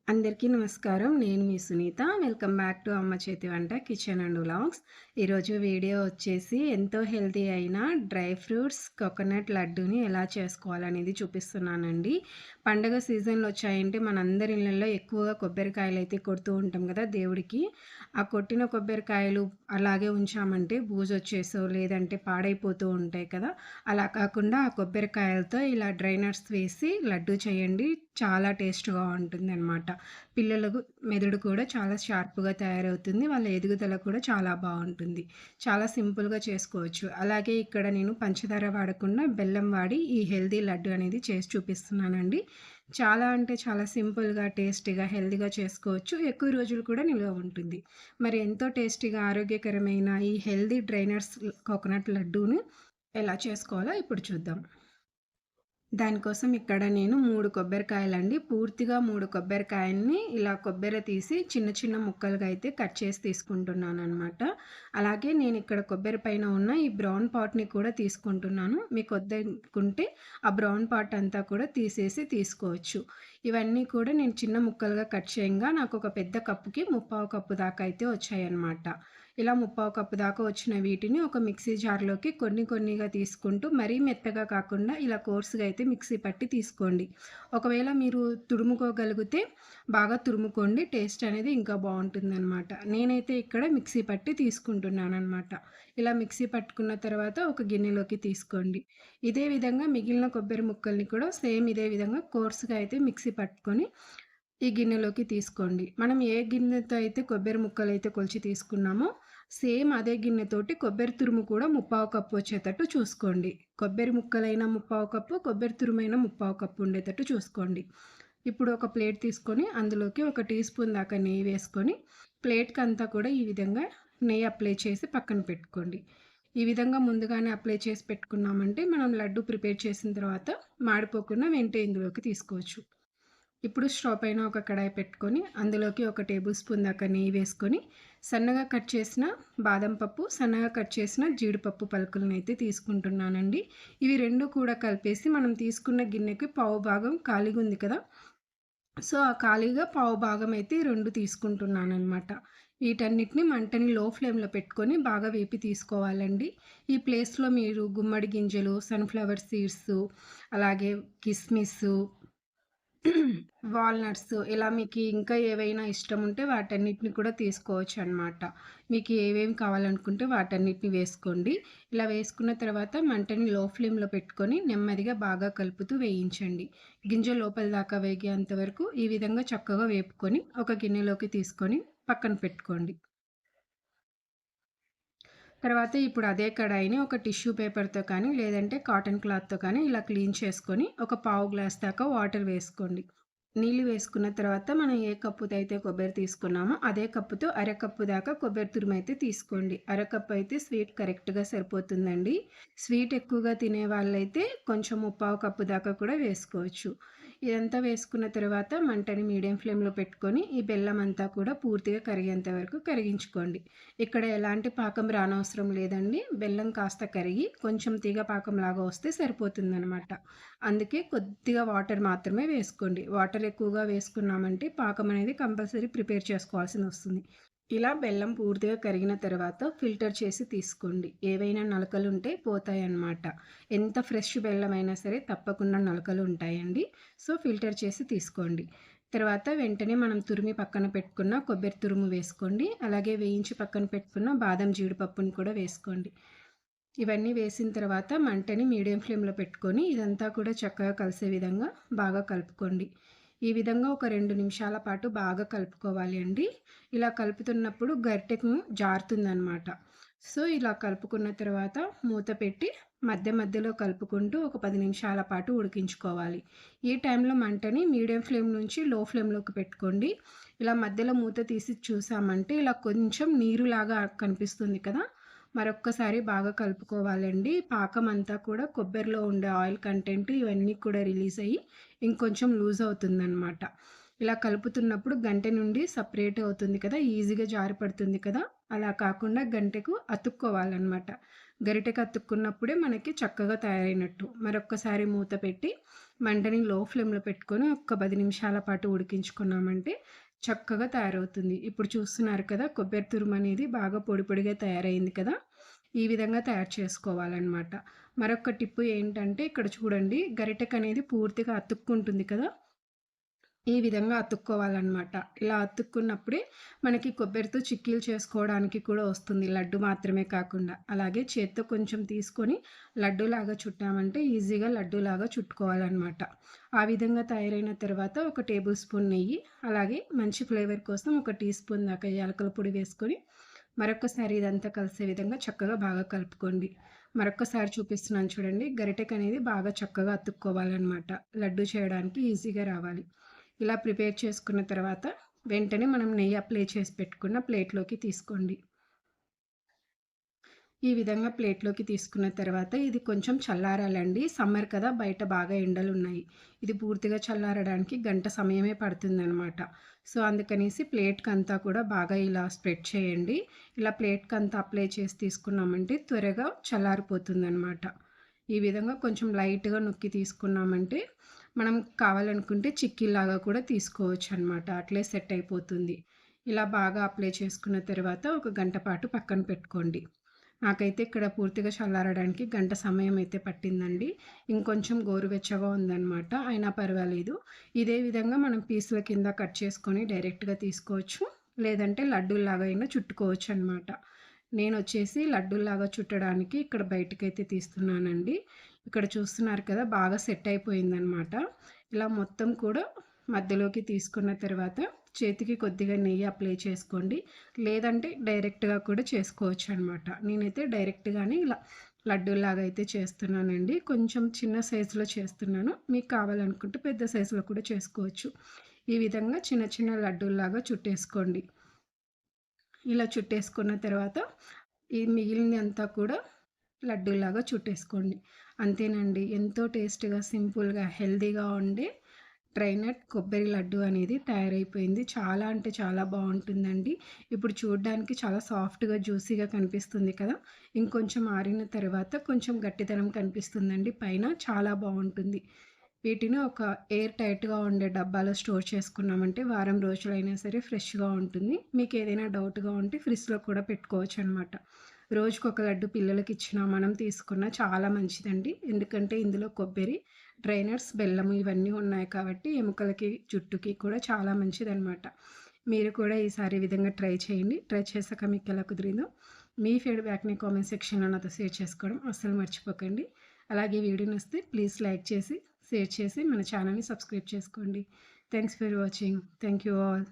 అందరికీ నమస్కారం. నేను మీ సునీత. వెల్కమ్ బ్యాక్ టు అమ్మ చేతి వంట కిచెన్ అండ్ వ్లాగ్స్. ఈరోజు వీడియో వచ్చేసి ఎంతో హెల్తీ అయిన డ్రై ఫ్రూట్స్ కోకోనట్ లడ్డూని ఎలా చేసుకోవాలనేది చూపిస్తున్నానండి. పండగ సీజన్‌లు వచ్చాయంటే మనందరి ఇళ్లల్లో ఎక్కువగా కొబ్బరికాయలు అయితే కొడుతూ ఉంటాం కదా దేవుడికి. ఆ కొట్టిన కొబ్బరికాయలు అలాగే ఉంచామంటే బూజొచ్చేసో లేదంటే పాడైపోతూ ఉంటాయి కదా! అలా కాకుండా ఆ కొబ్బరికాయలతో ఇలా డ్రై నట్స్ వేసి లడ్డూ చేయండి. చాలా టేస్ట్‌గా ఉంటుందనమాట. పిల్లలకు మెదడు కూడా చాలా షార్ప్‌గా తయారవుతుంది. వాళ్ళ ఎదుగుదల కూడా చాలా బావుంటుంది. చాలా సింపుల్‌గా చేసుకోవచ్చు. అలాగే ఇక్కడ నేను పంచదార వాడకుండా బెల్లం వాడి ఈ హెల్తీ లడ్డు అనేది చేసి చూపిస్తున్నానండి. చాలా అంటే చాలా సింపుల్‌గా, టేస్టీగా, హెల్తీగా చేసుకోవచ్చు. ఎక్కువ రోజులు కూడా నిల్వ ఉంటుంది. మరి ఎంతో టేస్టీగా, ఆరోగ్యకరమైన ఈ హెల్తీ డ్రై నట్స్ కోకోనట్ లడ్డూని ఎలా చేసుకోవాలో ఇప్పుడు చూద్దాం. దానికోసం ఇక్కడ నేను 3 కొబ్బరికాయలండి. పూర్తిగా 3 కొబ్బరికాయలని ఇలా కొబ్బెర తీసి చిన్న చిన్న ముక్కలుగా అయితే కట్ చేసి తీసుకుంటున్నాననమాట. అలాగే నేనిక్కడ కొబ్బరి పైన ఉన్న ఈ బ్రౌన్ పార్ట్‌ని కూడా తీసుకుంటున్నాను. మీకొద్దనుకుంటే ఆ బ్రౌన్ పార్ట్ అంతా కూడా తీసేసి తీసుకోవచ్చు. ఇవన్నీ కూడా నేను చిన్న ముక్కలుగా కట్ చేయంగా నాకొక పెద్ద కప్పుకి ముప్పావు కప్పు దాకా అయితే వచ్చాయన్నమాట. ఇలా ముప్పావు కప్పు దాకా వచ్చిన వీటిని ఒక మిక్సీ జార్‌లోకి కొన్ని కొన్నిగా తీసుకుంటూ మరీ మెత్తగా కాకుండా ఇలా కోర్స్‌గా అయితే మిక్సీ పట్టి తీసుకోండి. ఒకవేళ మీరు తురుముకోగలిగితే బాగా తురుముకోండి. టేస్ట్ అనేది ఇంకా బావుంటుందనమాట. నేనైతే ఇక్కడ మిక్సీ పట్టి తీసుకుంటున్నాననమాట. ఇలా మిక్సీ పట్టుకున్న తర్వాత ఒక గిన్నెలోకి తీసుకోండి. ఇదే విధంగా మిగిలిన కొబ్బరి ముక్కల్ని కూడా సేమ్ ఇదే విధంగా కోర్స్‌గా అయితే మిక్సీ పట్టుకొని ఈ గిన్నెలోకి తీసుకోండి. మనం ఏ గిన్నెతో అయితే కొబ్బరి ముక్కలైతే కొలిచి తీసుకున్నామో, సేమ్ అదే గిన్నెతోటి కొబ్బరి తురుము కూడా ముప్పావు కప్పు వచ్చేటట్టు చూసుకోండి. కొబ్బరి ముక్కలైన ముప్పావు కప్పు, కొబ్బరి తురుమైన ముప్పావు కప్పు ఉండేటట్టు చూసుకోండి. ఇప్పుడు ఒక ప్లేట్ తీసుకొని అందులోకి ఒక టీ స్పూన్ దాకా నెయ్యి వేసుకొని, ప్లేట్‌కంతా కూడా ఈ విధంగా నెయ్యి అప్లై చేసి పక్కన పెట్టుకోండి. ఈ విధంగా ముందుగానే అప్లై చేసి పెట్టుకున్నామంటే, మనం లడ్డూ ప్రిపేర్ చేసిన తర్వాత మాడిపోకుండా వెంటనే ఇందులోకి తీసుకోవచ్చు. ఇప్పుడు స్టవ్ పైన ఒక కడాయి పెట్టుకొని అందులోకి ఒక టేబుల్ స్పూన్ దాకా నెయ్యి వేసుకొని సన్నగా కట్ చేసిన బాదం పప్పు, సన్నగా కట్ చేసిన జీడిపప్పు పలుకులను అయితే తీసుకుంటున్నానండి. ఇవి రెండు కూడా కలిపేసి మనం తీసుకున్న గిన్నెకి పావు భాగం ఖాళీగా ఉంది కదా! సో, ఆ ఖాళీగా పావు భాగం అయితే ఈ 2 తీసుకుంటున్నాననమాట. వీటన్నిటిని మంటని లో ఫ్లేమ్‌లో పెట్టుకొని బాగా వేపి తీసుకోవాలండి. ఈ ప్లేస్‌లో మీరు గుమ్మడి గింజలు, సన్‌ఫ్లవర్ సీడ్సు, అలాగే కిస్మిసు వాల్‌నట్స్ ఇలా మీకు ఇంకా ఏవైనా ఇష్టముంటే వాటన్నిటిని కూడా తీసుకోవచ్చనమాట. మీకు ఏవేమి కావాలనుకుంటే వాటన్నిటిని వేసుకోండి. ఇలా వేసుకున్న తర్వాత మంటని లో ఫ్లేమ్‌లో పెట్టుకొని నెమ్మదిగా బాగా కలుపుతూ వేయించండి. గింజ లోపల దాకా వేగేంత వరకు ఈ విధంగా చక్కగా వేపుకొని ఒక గిన్నెలోకి తీసుకొని పక్కన పెట్టుకోండి. తర్వాత ఇప్పుడు అదే కడాయిని ఒక టిష్యూ పేపర్‌తో కానీ, లేదంటే కాటన్ క్లాత్‌తో కానీ ఇలా క్లీన్ చేసుకొని ఒక పావు గ్లాస్ దాకా వాటర్ వేసుకోండి. నీళ్లు వేసుకున్న తర్వాత మనం ఏ కప్పుతో అయితే కొబ్బరి తీసుకున్నామో అదే కప్పుతో అరకప్పు దాకా కొబ్బరి తురుమైతే తీసుకోండి. అరకప్పు అయితే స్వీట్ కరెక్ట్‌గా సరిపోతుందండి. స్వీట్ ఎక్కువగా తినే వాళ్ళైతే కొంచెం ముప్పావు కప్పు దాకా కూడా వేసుకోవచ్చు. ఇదంతా వేసుకున్న తర్వాత మంటని మీడియం ఫ్లేమ్‌లో పెట్టుకొని ఈ బెల్లం అంతా కూడా పూర్తిగా కరిగేంత వరకు కరిగించుకోండి. ఇక్కడ ఎలాంటి పాకం రానవసరం లేదండి. బెల్లం కాస్త కరిగి కొంచెం తీగ పాకంలాగా వస్తే సరిపోతుందనమాట. అందుకే కొద్దిగా వాటర్ మాత్రమే వేసుకోండి. వాటర్ ఎక్కువగా వేసుకున్నామంటే పాకం అనేది కంపల్సరీ ప్రిపేర్ చేసుకోవాల్సినొస్తుంది. ఇలా బెల్లం పూర్తిగా కరిగిన తర్వాత ఫిల్టర్ చేసి తీసుకోండి. ఏవైనా నలకలుంటే పోతాయన్నమాట. ఎంత ఫ్రెష్ బెల్లమైనా సరే తప్పకుండా నలకలు ఉంటాయండి. సో, ఫిల్టర్ చేసి తీసుకోండి. తర్వాత వెంటనే మనం తురిమి పక్కన పెట్టుకున్న కొబ్బరి తురుము వేసుకోండి. అలాగే వేయించి పక్కన పెట్టుకున్న బాదం, జీడిపప్పుని కూడా వేసుకోండి. ఇవన్నీ వేసిన తర్వాత మంటని మీడియం ఫ్లేమ్‌లో పెట్టుకొని ఇదంతా కూడా చక్కగా కలిసే విధంగా బాగా కలుపుకోండి. ఈ విధంగా ఒక 2 నిమిషాల పాటు బాగా కలుపుకోవాలి అండి. ఇలా కలుపుతున్నప్పుడు గరిటెకు జారుతుందనమాట. సో, ఇలా కలుపుకున్న తర్వాత మూత పెట్టి మధ్య మధ్యలో కలుపుకుంటూ ఒక 10 నిమిషాల పాటు ఉడికించుకోవాలి. ఈ టైంలో మంటని మీడియం ఫ్లేమ్ నుంచి లో ఫ్లేమ్‌లోకి పెట్టుకోండి. ఇలా మధ్యలో మూత తీసి చూసామంటే ఇలా కొంచెం నీరులాగా కనిపిస్తుంది కదా! మరొక్కసారి బాగా కలుపుకోవాలండి. పాకం అంతా కూడా కొబ్బరిలో ఉండే ఆయిల్ కంటెంట్ ఇవన్నీ కూడా రిలీజ్ అయ్యి ఇంకొంచెం లూజ్ అవుతుందనమాట. ఇలా కలుపుతున్నప్పుడు గంటె నుండి సెపరేట్ అవుతుంది కదా! ఈజీగా జారిపడుతుంది కదా! అలా కాకుండా గంటెకు అతుక్కోవాలనమాట. గరిటెకి అతుక్కున్నప్పుడే మనకి చక్కగా తయారైనట్టు. మరొక్కసారి మూత పెట్టి మంటని లో ఫ్లేమ్‌లో పెట్టుకొని ఒక్క 10 నిమిషాల పాటు ఉడికించుకున్నామంటే చక్కగా తయారవుతుంది. ఇప్పుడు చూస్తున్నారు కదా! కొబ్బరి తురుమనేది బాగా పొడి పొడిగా తయారయింది కదా! ఈ విధంగా తయారు చేసుకోవాలనమాట. మరొక టిప్పు ఏంటంటే ఇక్కడ చూడండి గరిటెకనేది పూర్తిగా అతుక్కుంటుంది కదా! ఈ విధంగా అతుక్కోవాలనమాట. ఇలా అతుక్కున్నప్పుడే మనకి కొబ్బరితో చిక్కీలు చేసుకోవడానికి కూడా వస్తుంది. లడ్డు మాత్రమే కాకుండా. అలాగే చేత్తో కొంచెం తీసుకొని లడ్డూలాగా చుట్టామంటే ఈజీగా లడ్డూలాగా చుట్టుకోవాలనమాట. ఆ విధంగా తయారైన తర్వాత ఒక టేబుల్ స్పూన్ నెయ్యి, అలాగే మంచి ఫ్లేవర్ కోసం ఒక టీ స్పూన్ దాకా యాలకుల పొడి వేసుకొని మరొక్కసారి ఇదంతా కలిసే విధంగా చక్కగా బాగా కలుపుకోండి. మరొక్కసారి చూపిస్తున్నాను చూడండి. గరిటెకనేది బాగా చక్కగా అతుక్కోవాలనమాట. లడ్డూ చేయడానికి ఈజీగా రావాలి. ఇలా ప్రిపేర్ చేసుకున్న తర్వాత వెంటనే మనం నెయ్యి అప్లై చేసి పెట్టుకున్న ప్లేట్‌లోకి తీసుకోండి. ఈ విధంగా ప్లేట్‌లోకి తీసుకున్న తర్వాత ఇది కొంచెం చల్లారాలండి. సమ్మర్ కదా! బయట బాగా ఎండలున్నాయి. ఇది పూర్తిగా చల్లారడానికి గంట సమయమే పడుతుందనమాట. సో, అందుకనేసి ప్లేట్‌కంతా కూడా బాగా ఇలా స్ప్రెడ్ చేయండి. ఇలా ప్లేట్‌కంతా అప్లై చేసి తీసుకున్నామంటే త్వరగా చల్లారిపోతుందనమాట. ఈ విధంగా కొంచెం లైట్‌గా నొక్కి తీసుకున్నామంటే మనం కావాలనుకుంటే చిక్కీలాగా కూడా తీసుకోవచ్చనమాట. అట్లే సెట్ అయిపోతుంది. ఇలా బాగా అప్లై చేసుకున్న తర్వాత ఒక గంట పాటు పక్కన పెట్టుకోండి. నాకైతే ఇక్కడ పూర్తిగా చల్లారడానికి గంట సమయం అయితే పట్టిందండి. ఇంకొంచెం గోరువెచ్చగా ఉందనమాట. అయినా పర్వాలేదు. ఇదే విధంగా మనం పీసుల కింద కట్ చేసుకొని డైరెక్ట్‌గా తీసుకోవచ్చు. లేదంటే లడ్డూల్లాగా అయినా చుట్టుకోవచ్చనమాట. నేనొచ్చేసి లడ్డూల్లాగా చుట్టడానికి ఇక్కడ బయటకైతే తీస్తున్నానండి. ఇక్కడ చూస్తున్నారు కదా! బాగా సెట్ అయిపోయిందనమాట. ఇలా మొత్తం కూడా మధ్యలోకి తీసుకున్న తర్వాత చేతికి కొద్దిగా నెయ్యి అప్లై చేసుకోండి. లేదంటే డైరెక్ట్‌గా కూడా చేసుకోవచ్చనమాట. నేనైతే డైరెక్ట్‌గానే ఇలా లడ్డూలాగా అయితే చేస్తున్నానండి. కొంచెం చిన్న సైజులో చేస్తున్నాను. మీకు కావాలనుకుంటే పెద్ద సైజులో కూడా చేసుకోవచ్చు. ఈ విధంగా చిన్న చిన్న లడ్డూల్లాగా చుట్టేసుకోండి. ఇలా చుట్టేసుకున్న తర్వాత ఈ మిగిలినదంతా కూడా లడ్డూలాగా చుట్టేసుకోండి. అంతేనండి. ఎంతో టేస్ట్‌గా, సింపుల్‌గా, హెల్తీగా ఉండే డ్రై నట్ కొబ్బరి లడ్డు అనేది తయారైపోయింది. చాలా అంటే చాలా బావుంటుందండి. ఇప్పుడు చూడ్డానికి చాలా సాఫ్ట్‌గా, జ్యూసీగా కనిపిస్తుంది కదా! ఇంకొంచెం ఆరిన తర్వాత కొంచెం గట్టిదనం కనిపిస్తుందండి పైన. చాలా బావుంటుంది. వీటిని ఒక ఎయిర్ టైట్‌గా ఉండే డబ్బాలో స్టోర్ చేసుకున్నామంటే వారం రోజులైనా సరే ఫ్రెష్‌గా ఉంటుంది. మీకేదైనా డౌట్‌గా ఉంటే ఫ్రిడ్జ్‌లో కూడా పెట్టుకోవచ్చనమాట. రోజుకొక లడ్డు పిల్లలకిచ్చినా, మనం తీసుకున్నా చాలా మంచిదండి. ఎందుకంటే ఇందులో కొబ్బరి, డ్రై నట్స్, బెల్లము ఇవన్నీ ఉన్నాయి కాబట్టి ఎముకలకి, జుట్టుకి కూడా చాలా మంచిదనమాట. మీరు కూడా ఈసారి ఈ విధంగా ట్రై చేయండి. ట్రై చేశాక మీకెలా కుదిరిందో మీ ఫీడ్‌బ్యాక్‌ని కామెంట్ సెక్షన్‌లో నాతో షేర్ చేసుకోవడం అస్సలు మర్చిపోకండి. అలాగే వీడియో నచ్చితే ప్లీజ్ లైక్ చేసి, షేర్ చేసి మన ఛానల్‌ని సబ్స్క్రైబ్ చేసుకోండి. Thanks for watching. Thank you all.